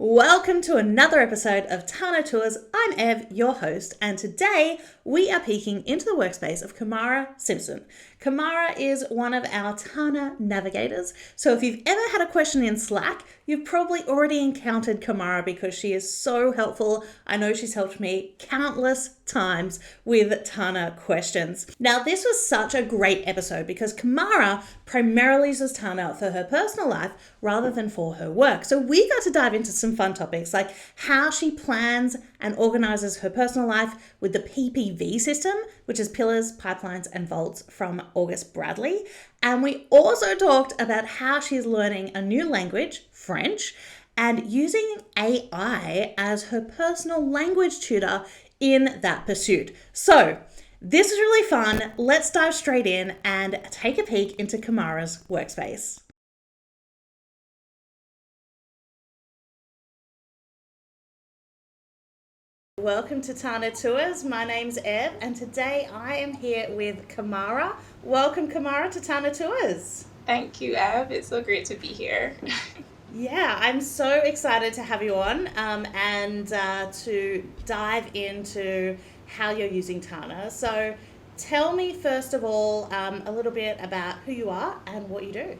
Welcome to another episode of Tana Tours. I'm Ev, your host, and today we are peeking into the workspace of Kamara Simpson. Kamara is one of our Tana Navigators, so if you've ever had a question in Slack, you've probably already encountered Kamara because she is so helpful. I know she's helped me countless times with Tana questions. Now, this was such a great episode because Kamara primarily uses Tana for her personal life rather than for her work. So we got to dive into some fun topics like how she plans and organizes her personal life with the PPV system, which is pillars, pipelines, and vaults from August Bradley. And we also talked about how she's learning a new language, French, and using AI as her personal language tutor in that pursuit. So this is really fun. Let's dive straight in and take a peek into Kamara's workspace. Welcome to Tana Tours. My name's Ev, and today I am here with Kamara. Welcome, Kamara, to Tana Tours. Thank you, Ev. It's so great to be here. Yeah, I'm so excited to have you on and to dive into how you're using Tana. So tell me, first of all, a little bit about who you are and what you do.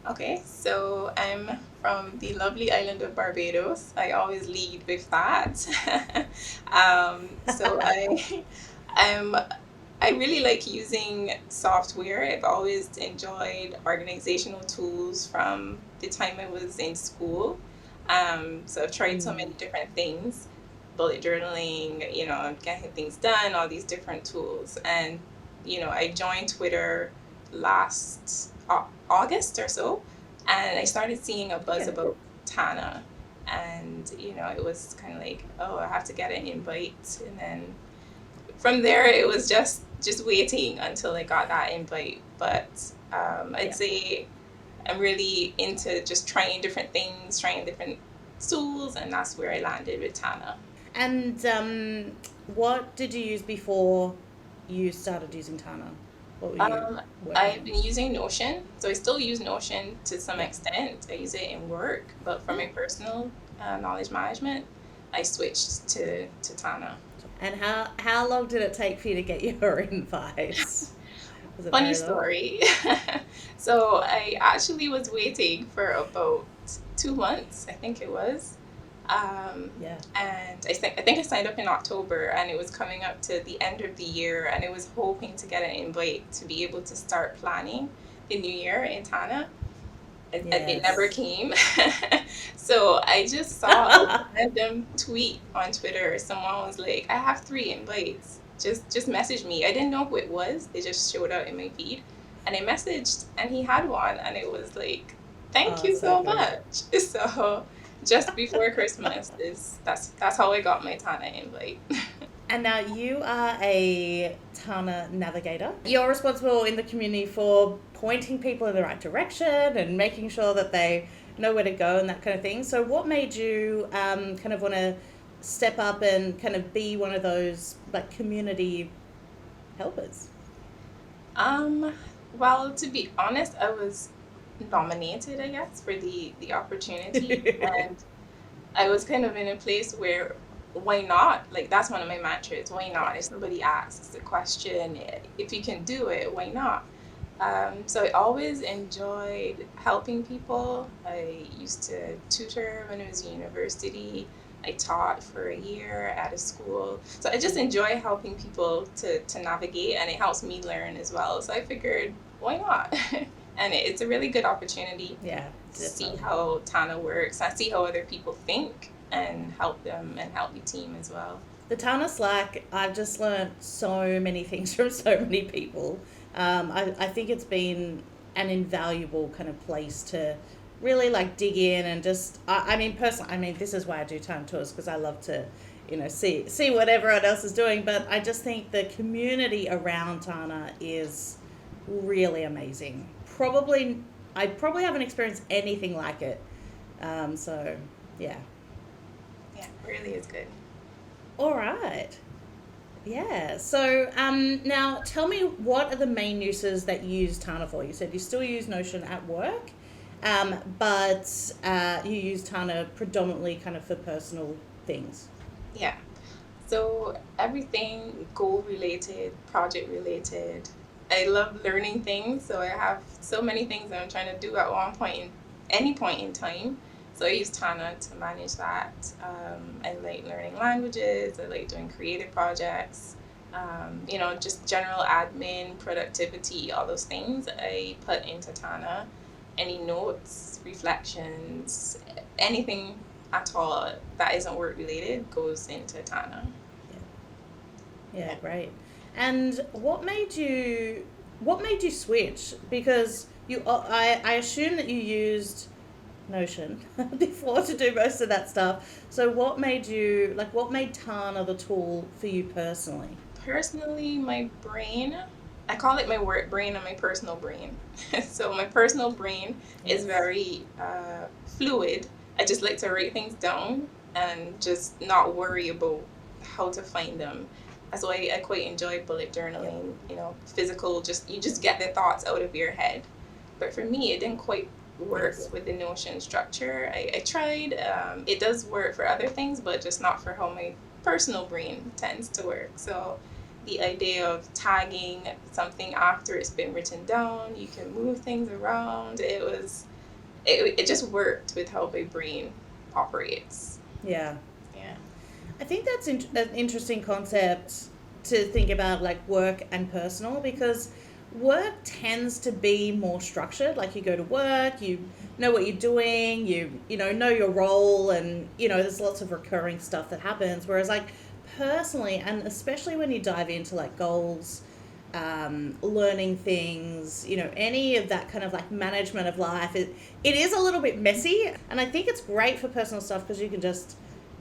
Okay, so I'm from the lovely island of Barbados. I always lead with that. So I'm I really like using software. I've always enjoyed organizational tools from the time I was in school. So I've tried so many different things, bullet journaling, getting things done, all these different tools. And, I joined Twitter last August or so, and I started seeing a buzz about Tana. And, it was kind of like, oh, I have to get an invite. And then from there, it was just waiting until I got that invite. But I'd say I'm really into just trying different things, trying different tools, and that's where I landed with Tana. And what did you use before you started using Tana? What were you working I've on? been using Notion, so I still use Notion to some extent. I use it in work, but for my personal knowledge management, I switched to Tana. And how long did it take for you to get your invites? Was it Funny very long? story. So I actually was waiting for about 2 months, I think it was. Yeah. And I think I signed up in October, and it was coming up to the end of the year, and I was hoping to get an invite to be able to start planning the new year in Tana. It never Yes. came. So I just saw a random tweet on Twitter. Someone was like, I have 3 invites. Just message me. I didn't know who it was. They just showed up in my feed. And I messaged, and he had one, and it was like, thank Oh, you so so good. much. So just before Christmas that's how I got my Tana invite. And now you are a Tana navigator. You're responsible in the community for pointing people in the right direction and making sure that they know where to go and that kind of thing. So what made you kind of want to step up and kind of be one of those like community helpers? Um, well, to be honest, I was nominated, I guess, for the opportunity, and I was kind of in a place where why not? Like that's one of my mantras. Why not? If somebody asks a question, if you can do it, why not? So I always enjoyed helping people. I used to tutor when I was in university. I taught for a year at a school. So I just enjoy helping people to navigate, and it helps me learn as well. So I figured, why not? And it's a really good opportunity Yeah, to see definitely. how Tana works and see how other people think and help them and help the team as well. The Tana Slack, I've just learned so many things from so many people. I think it's been an invaluable kind of place to really like dig in and just, I mean, personally, I mean, this is why I do time tours because I love to, see what everyone else is doing. But I just think the community around Tana is really amazing. I probably haven't experienced anything like it. So, yeah. Yeah, it really is good. All right. Yeah. So now tell me what are the main uses that you use Tana for? You said you still use Notion at work. but you use Tana predominantly kind of for personal things. Yeah. So everything goal related, project related. I love learning things, so I have so many things that I'm trying to do at one point in any point in time. So I use Tana to manage that. I like learning languages. I like doing creative projects. Just general admin, productivity, all those things I put into Tana. Any notes, reflections, anything at all that isn't work related goes into Tana. Yeah, great. And what made you switch? Because I assume that you used Notion before to do most of that stuff. So what made Tana the tool for you personally? Personally, my brain, I call it my work brain and my personal brain. So my personal brain is Yes. very fluid. I just like to write things down and just not worry about how to find them. So I quite enjoy bullet Yep. journaling, physical, just you just get the thoughts out of your head. But for me, it didn't quite work Yes. with the Notion structure. I tried. It does work for other things, but just not for how my personal brain tends to work. So the idea of tagging something after it's been written down, you can move things around. It just worked with how my brain operates. Yeah. Yeah. I think that's an interesting concept to think about, like work and personal, because work tends to be more structured. Like you go to work, you know what you're doing, you know your role, and there's lots of recurring stuff that happens. Whereas like personally, and especially when you dive into like goals, learning things, any of that kind of like management of life, it is a little bit messy. And I think it's great for personal stuff because you can just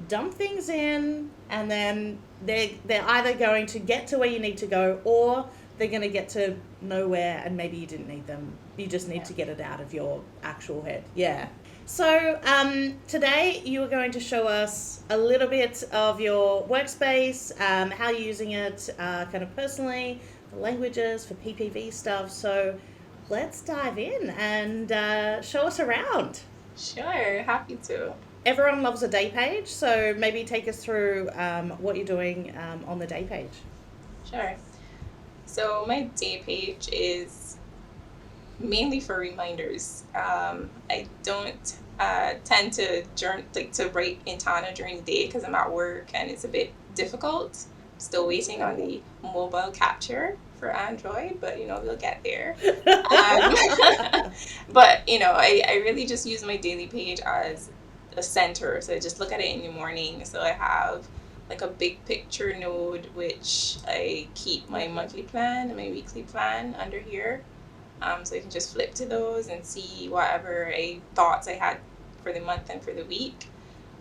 dump things in, and then they're either going to get to where you need to go, or they're going to get to nowhere and maybe you didn't need them. You just need Yeah. to get it out of your actual head. Yeah. So today you are going to show us a little bit of your workspace, how you're using it kind of personally, for languages, for PPV stuff. So let's dive in and show us around. Sure, happy to. Everyone loves a day page, so maybe take us through what you're doing on the day page. Sure. So my day page is mainly for reminders. I don't tend to to write in Tana during the day because I'm at work and it's a bit difficult. Still waiting on the mobile capture for Android, but we'll get there. Um, but I really just use my daily page as a center. So I just look at it in the morning. So I have like a big picture node, which I keep my monthly plan and my weekly plan under here. So you can just flip to those and see whatever thoughts I had for the month and for the week.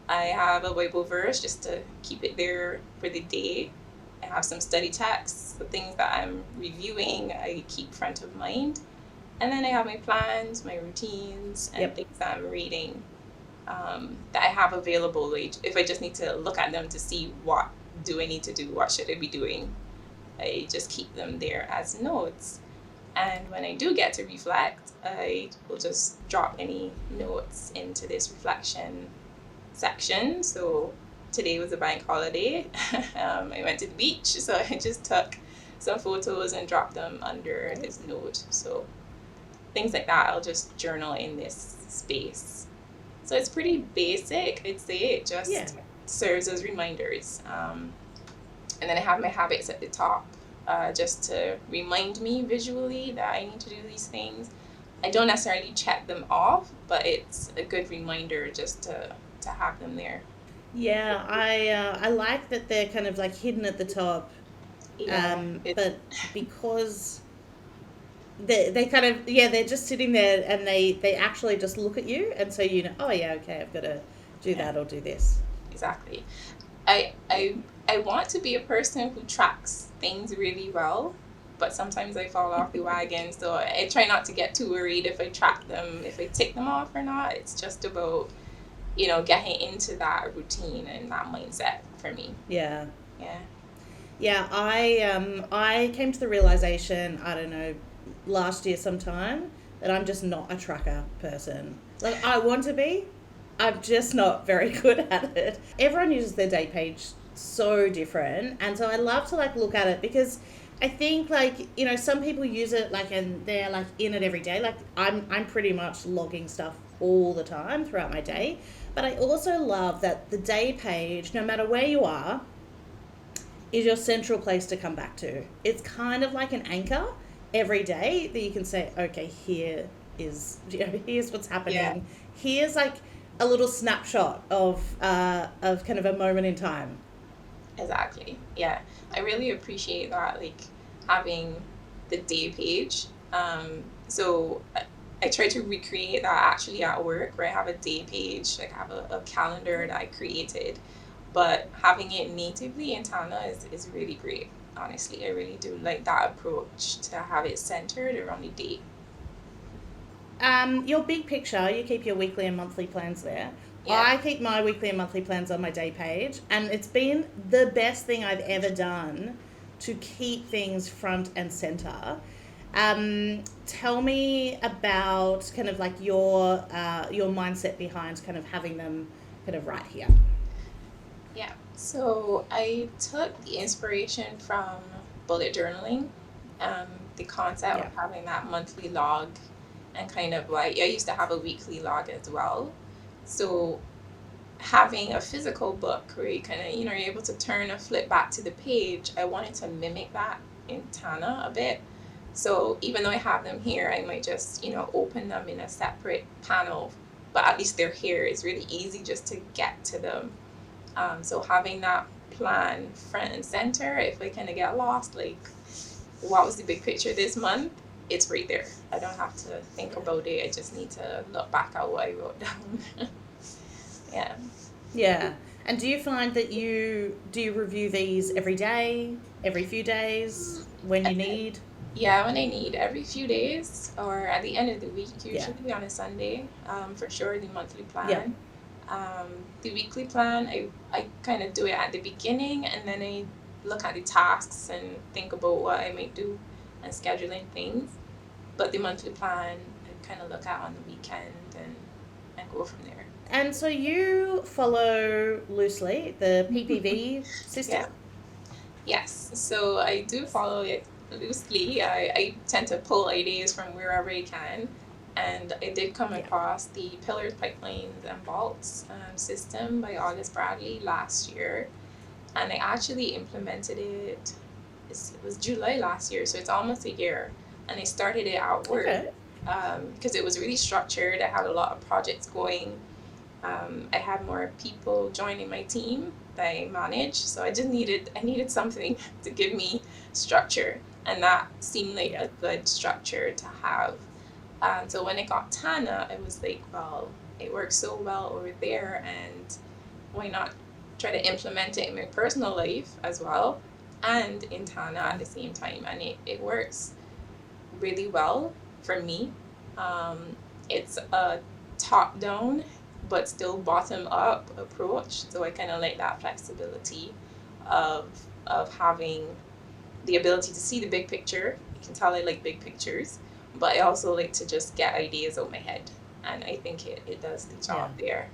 I have a Bible verse just to keep it there for the day. I have some study texts, the things that I'm reviewing, I keep front of mind. And then I have my plans, my routines, and Yep. things that I'm reading that I have available. Like, if I just need to look at them to see what do I need to do, what should I be doing, I just keep them there as notes. And when I do get to reflect, I will just drop any notes into this reflection section. So today was a bank holiday. I went to the beach, so I just took some photos and dropped them under this note. So things like that, I'll just journal in this space. So it's pretty basic, I'd say. It just Yeah. serves as reminders. And then I have my habits at the top, just to remind me visually that I need to do these things. I don't necessarily check them off, but it's a good reminder just to have them there. Yeah, I like that they're kind of like hidden at the top, Yeah, but because they kind of, yeah, they're just sitting there, and they actually just look at you, and so oh yeah, okay, I've got to do yeah, that or do this. exactly. I want to be a person who tracks things really well, but sometimes I fall off the wagon. So I try not to get too worried if I track them, if I tick them off or not. It's just about getting into that routine and that mindset for me. Yeah. Yeah. Yeah, I came to the realization, I don't know, last year sometime, that I'm just not a tracker person. Like, I want to be, I'm just not very good at it. Everyone uses their day page so different, and so I love to like look at it because I think like, you know, some people use it like and they're like in it every day. Like I'm pretty much logging stuff all the time throughout my day. But I also love that the day page, no matter where you are, is your central place to come back to. It's kind of like an anchor every day that you can say, okay, here is, you know, here's what's happening. Yeah, Here's like a little snapshot of kind of a moment in time. exactly. Yeah, I really appreciate that, like having the day page. So I try to recreate that actually at work, where I have a day page, like I have a calendar that I created, but having it natively in Tana is really great. Honestly, I really do like that approach to have it centered around the day. Your big picture, you keep your weekly and monthly plans there. Yeah. I keep my weekly and monthly plans on my day page, and it's been the best thing I've ever done to keep things front and center. Tell me about kind of like your mindset behind kind of having them kind of right here. Yeah. So I took the inspiration from bullet journaling, um, the concept Yeah. of having that monthly log, and kind of like I used to have a weekly log as well. So having a physical book where you kind of, you're able to turn or flip back to the page, I wanted to mimic that in Tana a bit. So even though I have them here, I might just, open them in a separate panel, but at least they're here. It's really easy just to get to them. So having that plan front and center, if I kind of get lost, like what was the big picture this month, it's right there. I don't have to think about it. I just need to look back at what I wrote down. Yeah. Yeah. And do you find that you review these every day, every few days, when you need? Yeah, when I need, every few days or at the end of the week, Yeah. usually on a Sunday, for sure, the monthly Yeah. plan. The weekly plan, I kind of do it at the beginning, and then I look at the tasks and think about what I might do and scheduling things. But the monthly plan, I kind of look at on the weekend and go from there. And so you follow loosely the PPV system? Yeah. Yes, so I do follow it loosely. I tend to pull ideas from wherever I can. And I did come Yeah. across the Pillars, Pipelines, and Vaults system by August Bradley last year. And I actually implemented it, it was July last year, so it's almost a year. And I started it at work Okay. because it was really structured. I had a lot of projects going. I had more people joining my team that I managed, so I needed something to give me structure, and that seemed like Yeah. a good structure to have. So when I got Tana, I was like, well, it works so well over there, and why not try to implement it in my personal life as well, and in Tana at the same time, and it works really well for me. It's a top down but still bottom up approach. So I kind of like that flexibility of having the ability to see the big picture. You can tell I like big pictures, but I also like to just get ideas out my head, and I think it does the job there.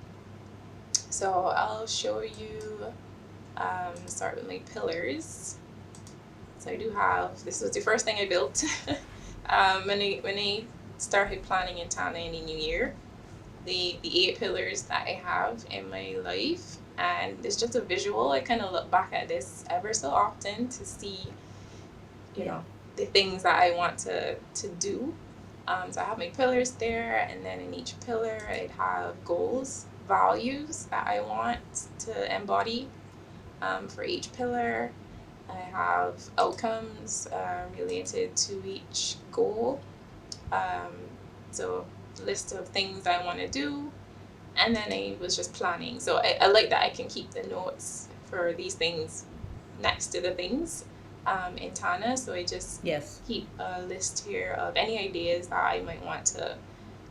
So I'll show you. Start with my pillars. So I do have, this was the first thing I built when I started planning in Tana in the new year. The 8 pillars that I have in my life, and it's just a visual. I kind of look back at this ever so often to see, the things that I want to do. So I have my pillars there, and then in each pillar I'd have goals, values that I want to embody for each pillar. I have outcomes related to each goal. So list of things I want to do, and then I was just planning. So I like that I can keep the notes for these things next to the things in Tana. So I just keep a list here of any ideas that I might want to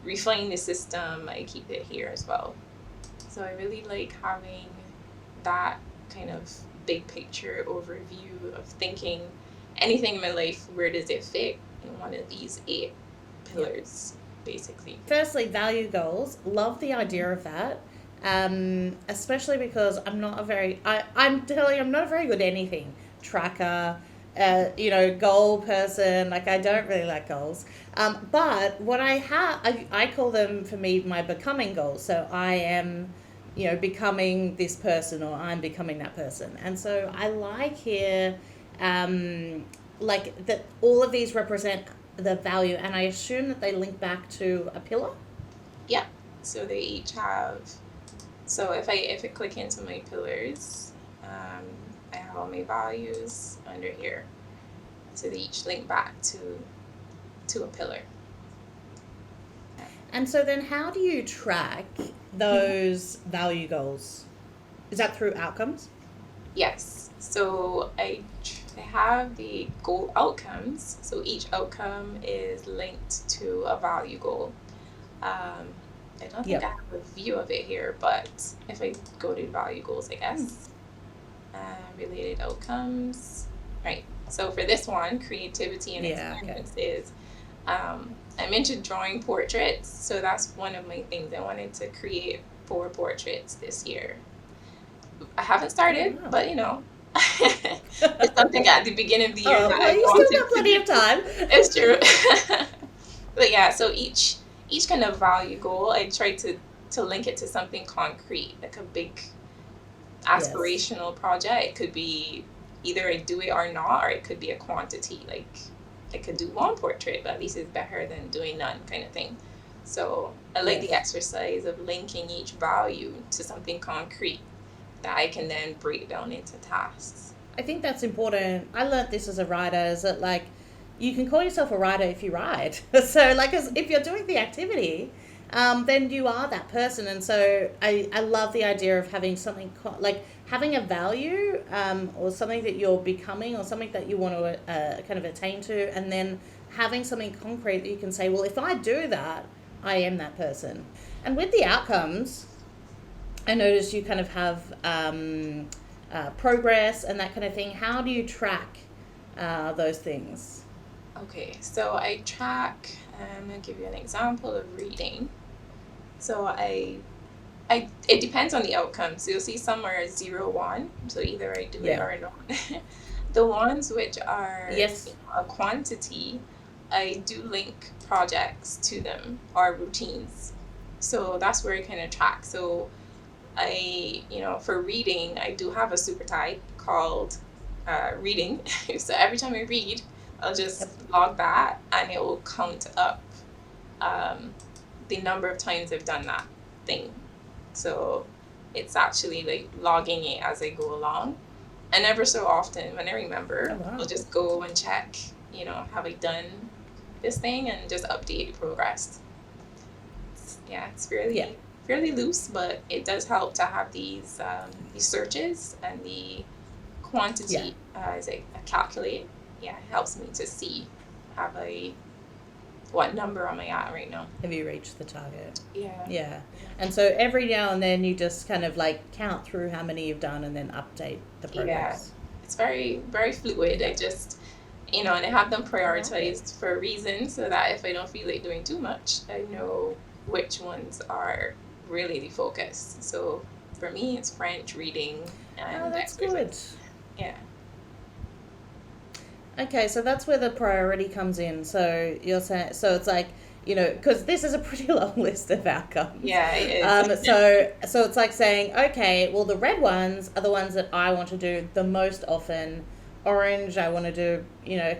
refine the system. I keep it here as well. So I really like having that kind of big picture overview of thinking anything in my life, where does it fit in one of these 8 pillars. basically. Firstly, value goals. Love the idea of that. Especially because I'm not a very, I'm telling you, I'm not a very good at anything. Tracker, goal person. Like, I don't really like goals. But what I have, I call them, for me, my becoming goals. So I am, becoming this person, or I'm becoming that person. And so I like here, like that all of these represent the value, and I assume that they link back to a pillar. Yeah. So they each have. So if I click into my pillars, I have all my values under here. So they each link back to a pillar. And so then how do you track those value goals? Is that through outcomes? Yes. So I have the goal outcomes. So each outcome is linked to a value goal. I don't think I have a view of it here, but if I go to value goals, I guess, related outcomes, right? So for this one, creativity and experiences, I mentioned drawing portraits. So that's one of my things. I wanted to create 4 portraits this year. I haven't started, but it's something at the beginning of the year that I you wanted still got plenty of time. It's true. But yeah, so each kind of value goal, I try to link it to something concrete, like a big aspirational project. It could be either I do it or not, or it could be a quantity, like I could do 1 portrait, but at least it's better than doing none, kind of thing. So I like the exercise of linking each value to something concrete that I can then break down into tasks. I think that's important. I learned this as a writer, is that like you can call yourself a writer if you write. So like if you're doing the activity, then you are that person. And so I love the idea of having something like having a value, or something that you're becoming, or something that you want to kind of attain to, and then having something concrete that you can say, well, if I do that, I am that person. And with the outcomes, I noticed you kind of have progress and that kind of thing. How do you track those things? Okay, so I track, I'm going to give you an example of reading. So it depends on the outcome. So you'll see some are 0, 1, so either I do it or not. The ones which are a quantity, I do link projects to them, or routines. So that's where I kind of track. So for reading, I do have a super type called reading. So every time I read, I'll just log that, and it will count up the number of times I've done that thing. So it's actually like logging it as I go along. And ever so often, when I remember, I'll just go and check, have I done this thing, and just update the progress. It's fairly loose, but it does help to have these searches and the quantity as I calculate. It helps me to see, what number am I at right now? Have you reached the target? Yeah. And so every now and then you just kind of like count through how many you've done and then update the progress. It's very, very fluid. I just, and I have them prioritized for a reason, so that if I don't feel like doing too much, I know which ones are really the focus. So for me, it's French, reading, and that's exercise. Good. Yeah. Okay, so that's where the priority comes in. So you're saying, so it's like, because this is a pretty long list of outcomes. Yeah, it is. So it's like saying, okay, well, the red ones are the ones that I want to do the most often. Orange, I want to do,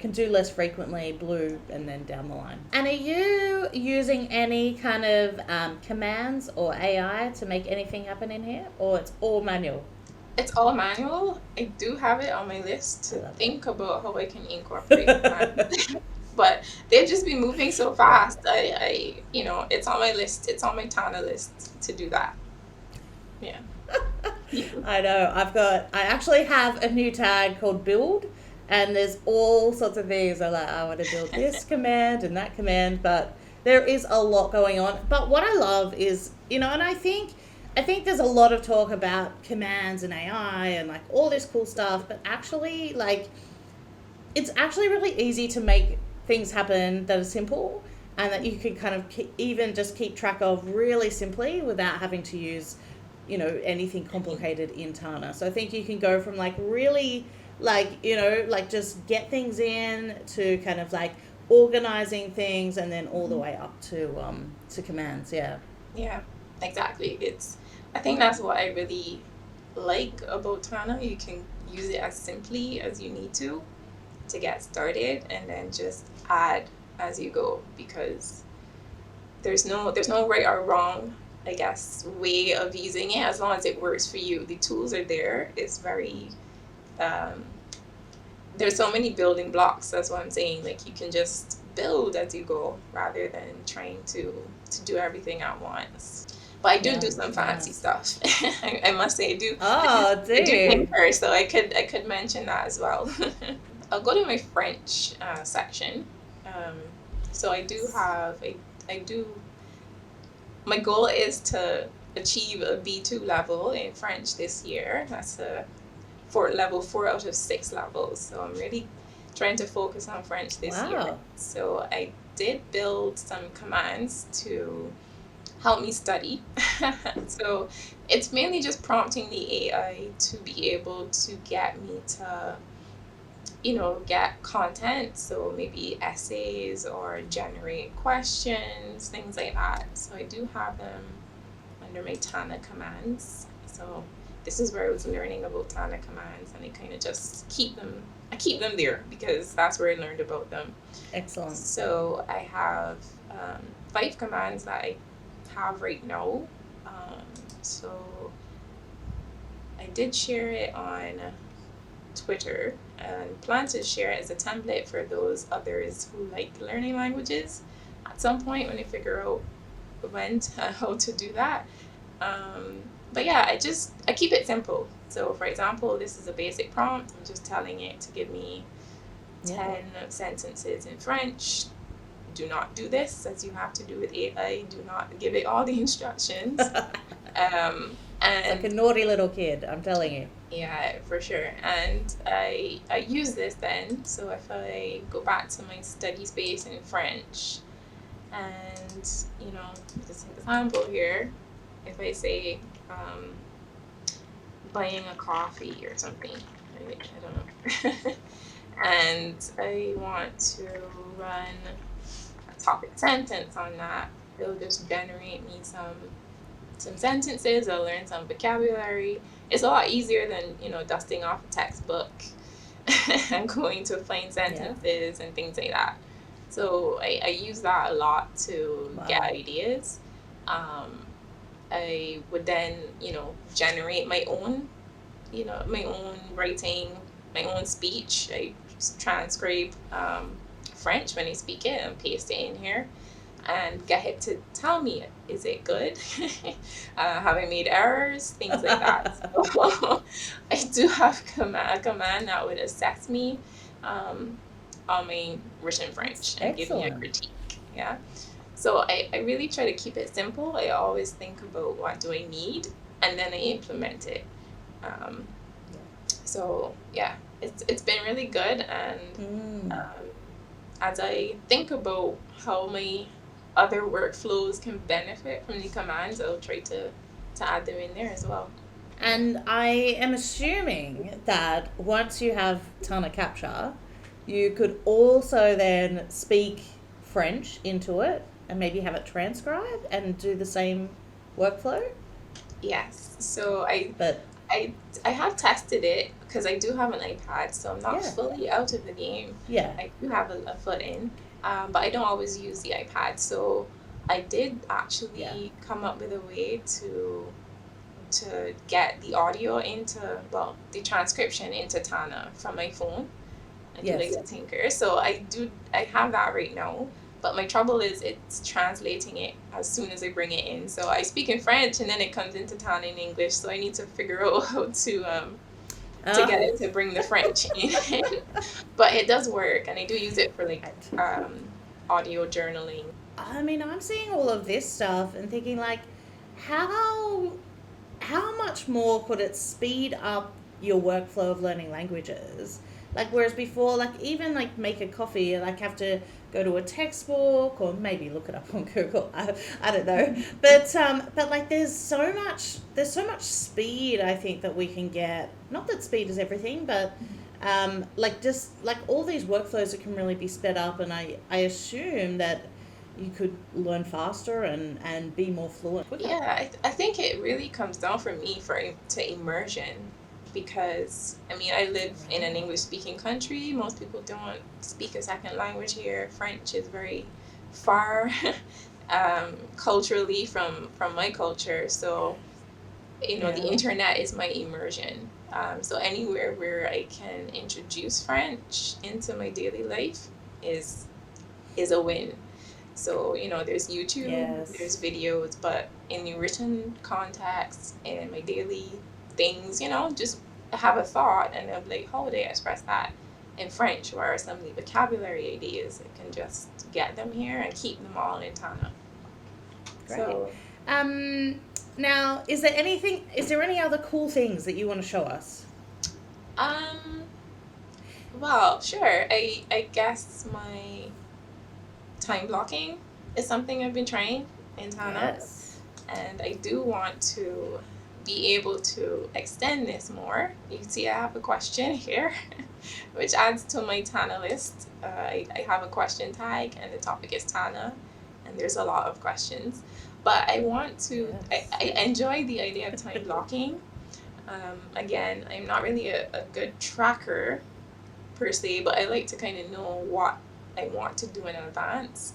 can do less frequently. Blue, and then down the line. And are you using any kind of commands or AI to make anything happen in here? Or it's all manual? It's all manual. I do have it on my list to think about how I can incorporate commands. But they've just been moving so fast. It's on my list. It's on my Tana list to do that. Yeah. I know. I actually have a new tag called build, and there's all sorts of things. I want to build this command and that command, but there is a lot going on. But what I love is, and I think there's a lot of talk about commands and AI and like all this cool stuff, but actually it's actually really easy to make things happen that are simple. and that you can kind of even just keep track of really simply without having to use, anything complicated in Tana. So I think you can go from like really like just get things in to kind of like organizing things, and then all the way up to commands. Yeah. Yeah, exactly. I think that's what I really like about Tana. You can use it as simply as you need to get started, and then just add as you go, because there's no right or wrong, I guess, way of using it, as long as it works for you. The tools are there. It's very there's so many building blocks. That's what I'm saying. Like, you can just build as you go rather than trying to do everything at once. But I do some fancy stuff. I must say, I do. Oh, I do concur, so I could mention that as well. I'll go to my French section. So I do. My goal is to achieve a B2 level in French this year. That's level 4 out of 6 levels. So I'm really trying to focus on French this year. So I did build some commands to help me study. So it's mainly just prompting the AI to be able to get me to, get content. So maybe essays or generate questions, things like that. So I do have them under my Tana commands. So this is where I was learning about Tana commands, and I kind of just keep them there because that's where I learned about them. Excellent. So I have 5 commands that I have right now. So I did share it on Twitter and plan to share it as a template for those others who like learning languages at some point when I figure out how to do that. But yeah, I keep it simple. So for example, this is a basic prompt. I'm just telling it to give me 10 sentences in French. Do not do this, as you have to do with AI. Do not give it all the instructions. And it's like a naughty little kid, I'm telling you. Yeah, for sure. And I use this then. So if I go back to my study space in French, and this example here, if I say buying a coffee or something, I don't know, and I want to run a topic sentence on that, it'll just generate me some sentences. I'll learn some vocabulary. It's a lot easier than dusting off a textbook and going to plain sentences and things like that. So I use that a lot to get ideas. I would then generate my own writing, my own speech. I just transcribe French when I speak it and paste it in here and get it to tell me, is it good? Have I made errors? Things like that. So I do have a command that would assess me on my written French and give me a critique. Yeah. So I really try to keep it simple. I always think about what do I need, and then I implement it. So yeah, it's been really good. And as I think about how my other workflows can benefit from the commands, I'll try to add them in there as well. And I am assuming that once you have Tana Capture, you could also then speak French into it and maybe have it transcribed and do the same workflow? Yes. So I have tested it because I do have an iPad, so I'm not fully out of the game. Yeah. I do have a foot in, but I don't always use the iPad. So I did actually come up with a way to get the audio the transcription into Tana from my phone. I do like to tinker. So I have that right now. But my trouble is it's translating it as soon as I bring it in. So I speak in French and then it comes into Tana in English. So I need to figure out how to get it to bring the French in. But it does work, and I do use it for audio journaling. I mean, I'm seeing all of this stuff and thinking how much more could it speed up your workflow of learning languages? Like, whereas before, like, even like make a coffee, like, have to go to a textbook or maybe look it up on Google. I don't know. But like, there's so much speed, I think, that we can get. Not that speed is everything, but like, just like all these workflows that can really be sped up, and I assume that you could learn faster and be more fluent quicker. Yeah, I think it really comes down for me to immersion, because I mean I live in an English speaking country. Most people don't speak a second language here. French is very far culturally from my culture. So the Yeah. internet is my immersion. So anywhere where I can introduce French into my daily life is a win. So, there's YouTube, there's Yes. videos, but in the written context and my daily things, just have a thought and I'm like, how would I express that in French? Or some of the vocabulary ideas, I can just get them here and keep them all in Tana. Great. So, Um, Now, is there any other cool things that you want to show us? um, well, sure. I guess my time blocking is something I've been trying in Tana. Yes. And I do want to be able to extend this more. You can see I have a question here, which adds to my Tana list. I have a question tag, and the topic is Tana, and there's a lot of questions. But I want to, Yes. I enjoy the idea of time blocking. Again, I'm not really a good tracker per se, but I like to kind of know what I want to do in advance.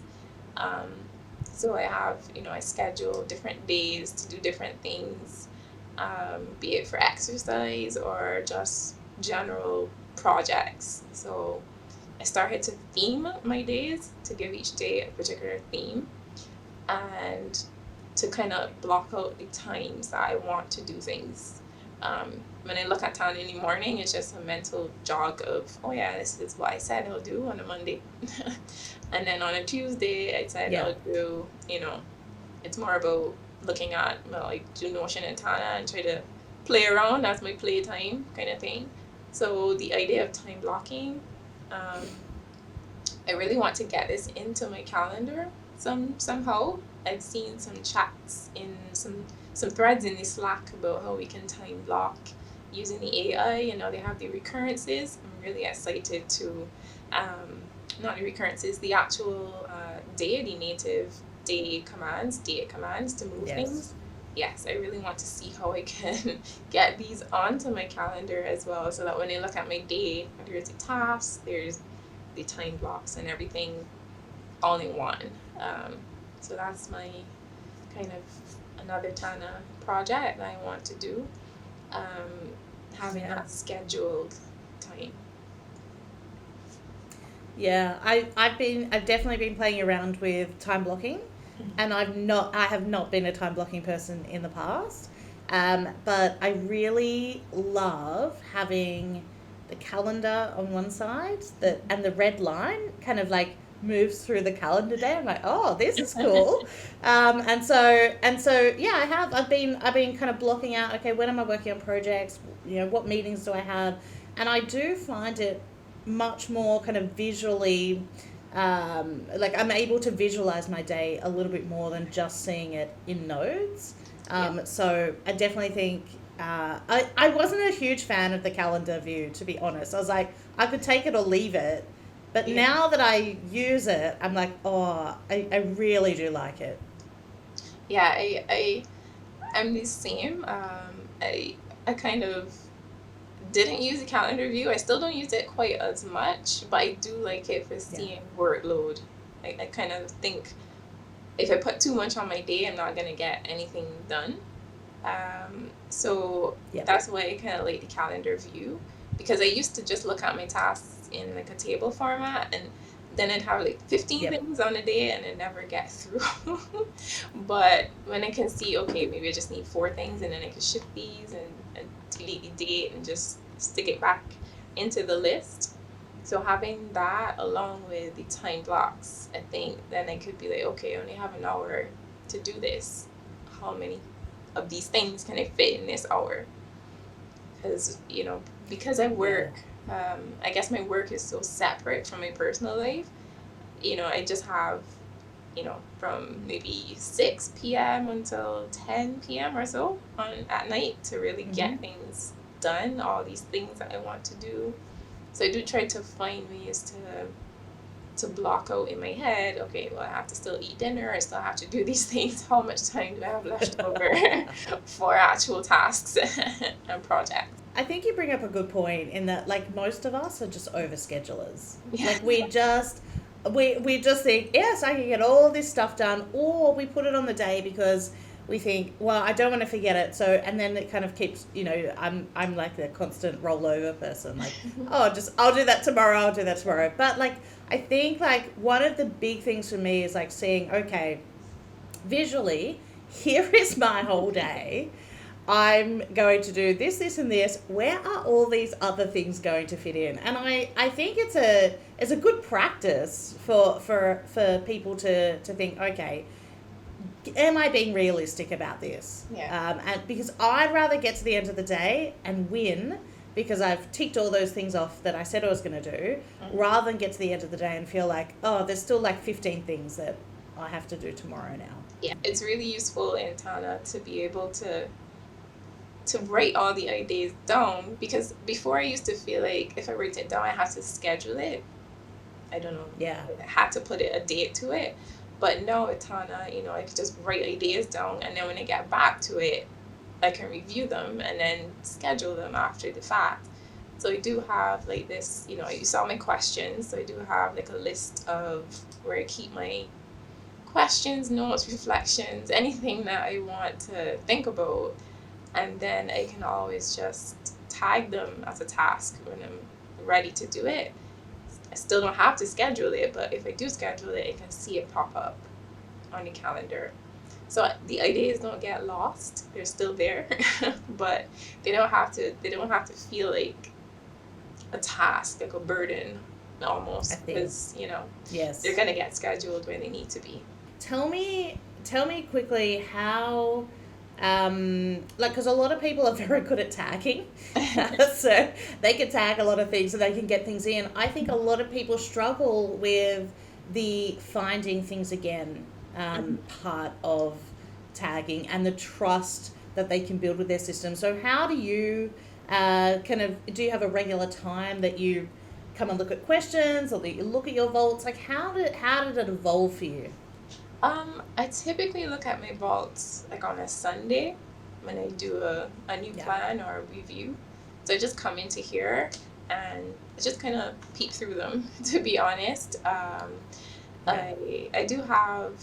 Um, so I have, I schedule different days to do different things, be it for exercise or just general projects. So I started to theme my days, to give each day a particular theme, and to kind of block out the times that I want to do things. When I look at Tana in the morning, it's just a mental jog of, oh yeah, this is what I said I'll do on a Monday. And then on a Tuesday, I said I'll do, it's more about looking at, do Notion and Tana and try to play around. That's my playtime kind of thing. So the idea of time blocking, I really want to get this into my calendar somehow. I've seen some chats in some threads in the Slack about how we can time block using the AI. They have the recurrences. I'm really excited to, not the recurrences, the actual the native date commands to move things. Yes, I really want to see how I can get these onto my calendar as well, so that when I look at my day, there's the tasks, there's the time blocks and everything all in one. So that's my kind of another Tana project that I want to do, having that scheduled time. Yeah, I've definitely been playing around with time blocking, and I have not been a time blocking person in the past. But I really love having the calendar on one side and the red line kind of like moves through the calendar day. I'm like, oh, this is cool. And so yeah, I've been kind of blocking out, okay, when am I working on projects? What meetings do I have? And I do find it much more kind of visually, like I'm able to visualize my day a little bit more than just seeing it in nodes. So I definitely think I wasn't a huge fan of the calendar view, to be honest. I was like, I could take it or leave it. But now that I use it, I'm like, oh, I really do like it. Yeah, I'm the same. I kind of didn't use the calendar view. I still don't use it quite as much, but I do like it for seeing workload. I kind of think if I put too much on my day, I'm not going to get anything done. So that's why I kind of like the calendar view, because I used to just look at my tasks in like a table format, and then I'd have like 15 things on a day and I'd never get through. But when I can see, okay, maybe I just need 4 things, and then I can shift these and delete the date and just stick it back into the list. So having that along with the time blocks, I think then I could be like, okay, I only have an hour to do this. How many of these things can I fit in this hour? Because I work I guess my work is so separate from my personal life. I just have, from maybe 6 p.m. until 10 p.m. or so at night to really get things done, all these things that I want to do. So I do try to find ways to block out in my head, okay, well, I have to still eat dinner, I still have to do these things. How much time do I have left over for actual tasks and projects? I think you bring up a good point in that, like, most of us are just overschedulers. Yeah. Like, we just think, yes, I can get all this stuff done, or we put it on the day because we think, well, I don't want to forget it. So, and then it kind of keeps, I'm like the constant rollover person. Like, I'll do that tomorrow. But like, I think like one of the big things for me is like seeing, okay, visually, here is my whole day. I'm going to do this, this, and this. Where are all these other things going to fit in? And I think it's a good practice for people to think, okay, am I being realistic about this? Yeah. And because I'd rather get to the end of the day and win because I've ticked all those things off that I said I was going to do, rather than get to the end of the day and feel like, oh, there's still like 15 things that I have to do tomorrow now. Yeah, it's really useful in Tana to be able to write all the ideas down, because before I used to feel like if I write it down I have to schedule it. I don't know. Yeah. I had to put a date to it. But now with Tana, I could just write ideas down, and then when I get back to it, I can review them and then schedule them after the fact. So I do have like this, you saw my questions, so I do have like a list of where I keep my questions, notes, reflections, anything that I want to think about. And then I can always just tag them as a task when I'm ready to do it. I still don't have to schedule it, but if I do schedule it, I can see it pop up on the calendar. So the ideas don't get lost. They're still there, but they don't have to feel like a task, like a burden almost, because yes, they're gonna get scheduled when they need to be. Tell me quickly how, because a lot of people are very good at tagging, so they can tag a lot of things and they can get things in. I think a lot of people struggle with the finding things again part of tagging and the trust that they can build with their system. So how do you do you have a regular time that you come and look at questions, or that you look at your vaults? Like how did it evolve for you? I typically look at my vaults like on a Sunday when I do a new plan or a review. So I just come into here and I just kind of peek through them, to be honest. I do have,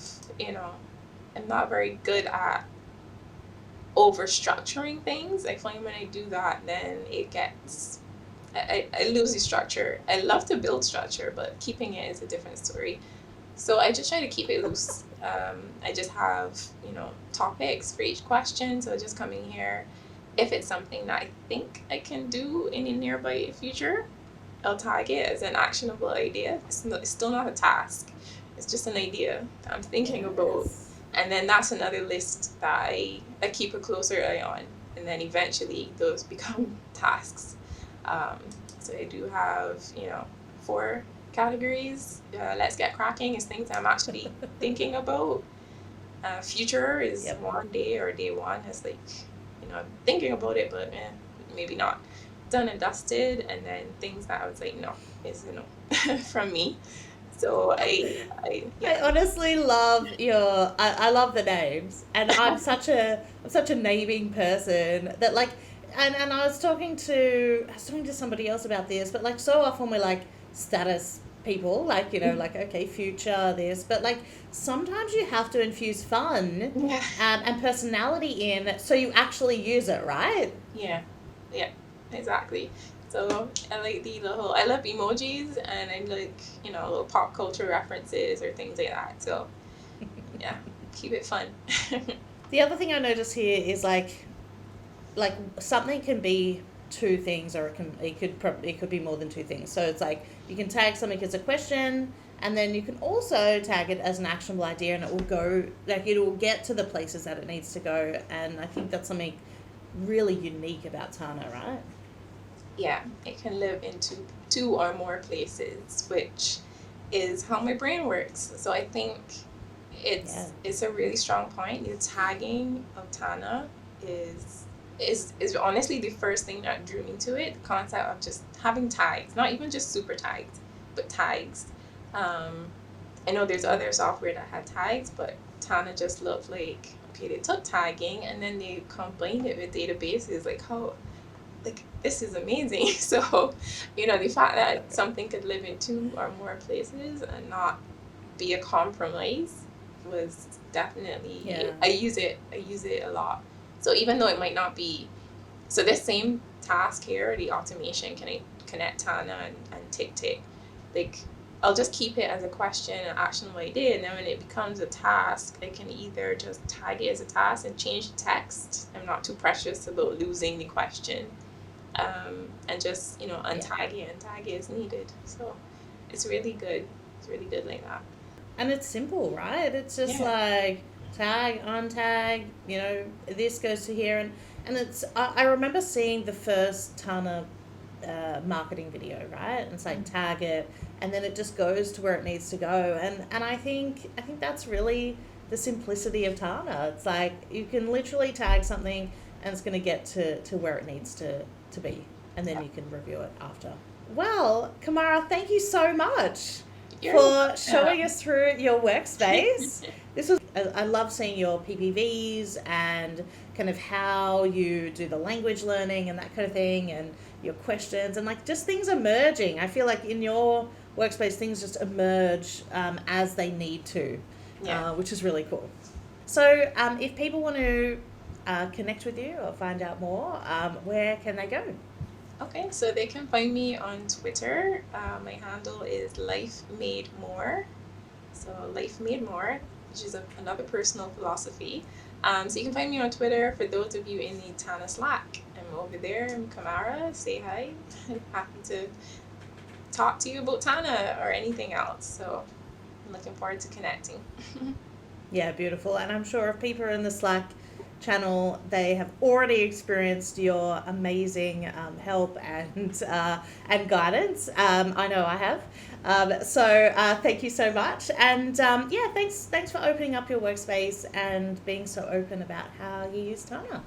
I'm not very good at over structuring things. I find when I do that, then it gets, I lose the structure. I love to build structure, but keeping it is a different story. So I just try to keep it loose. I just have, topics for each question. So just coming here, if it's something that I think I can do in the nearby future, I'll tag it as an actionable idea. It's still not a task. It's just an idea that I'm thinking about. And then that's another list that I keep a closer eye on. And then eventually those become tasks. So I do have, 4 categories. Let's get cracking is things I'm actually thinking about. Future is one day, or day one is like, I'm thinking about it, but maybe not. Done and dusted. And then things that I was like, no, is from me. So I honestly love I love the names, and I'm such a naming person that like, and I was talking to somebody else about this, but like so often we're like status people, like like, okay, future this, but like sometimes you have to infuse fun and personality in so you actually use it, right? Yeah, exactly. So I like I love emojis, and I like, little pop culture references or things like that. So yeah, keep it fun. The other thing I notice here is like something can be 2 things, or it could be more than 2 things. So it's like you can tag something as a question, and then you can also tag it as an actionable idea, and it will go, like, it will get to the places that it needs to go. And I think that's something really unique about Tana, right? Yeah, it can live in two or more places, which is how my brain works. So I think Yeah. it's a really strong point. The tagging of Tana is is honestly the first thing that drew me to it. The concept of just having tags, not even just super tags, but tags. Um, I know there's other software that had tags, but Tana just looked like, okay, they took tagging and then they combined it with databases. Like, how, like, this is amazing. So, the fact that something could live in two or more places and not be a compromise was definitely, Yeah. I use it a lot. So even though it might not be, so this same task here, the automation, can I connect Tana and Tick Tick? Like, I'll just keep it as a question, an actionable idea, and then when it becomes a task, I can either just tag it as a task and change the text. I'm not too precious about losing the question, and just untag it and tag it as needed. So it's really good. It's really good like that. And it's simple, right? It's just Yeah. like tag, untag, this goes to here. And it's, I remember seeing the first Tana marketing video, right? And it's like tag it, and then it just goes to where it needs to go. And I think that's really the simplicity of Tana. It's like you can literally tag something and it's going to get to where it needs to be. And then Yeah. you can review it after. Well, Kamara, thank you so much You're for showing welcome. us through your workspace. This was, I love seeing your PPVs and kind of how you do the language learning and that kind of thing, and your questions, and like just things emerging. I feel like in your workspace things just emerge as they need to, Yeah. which is really cool. So if people want to connect with you or find out more, where can they go? Okay, so they can find me on Twitter. My handle is Life Made More. So Life Made More, which is another personal philosophy. So you can find me on Twitter. For those of you in the Tana Slack, I'm over there. I'm Kamara. Say hi. I'm happy to talk to you about Tana or anything else. So I'm looking forward to connecting. Yeah, beautiful. And I'm sure if people are in the Slack channel, they have already experienced your amazing help and guidance. I know I have. So thank you so much. And yeah, thanks for opening up your workspace and being so open about how you use Tana.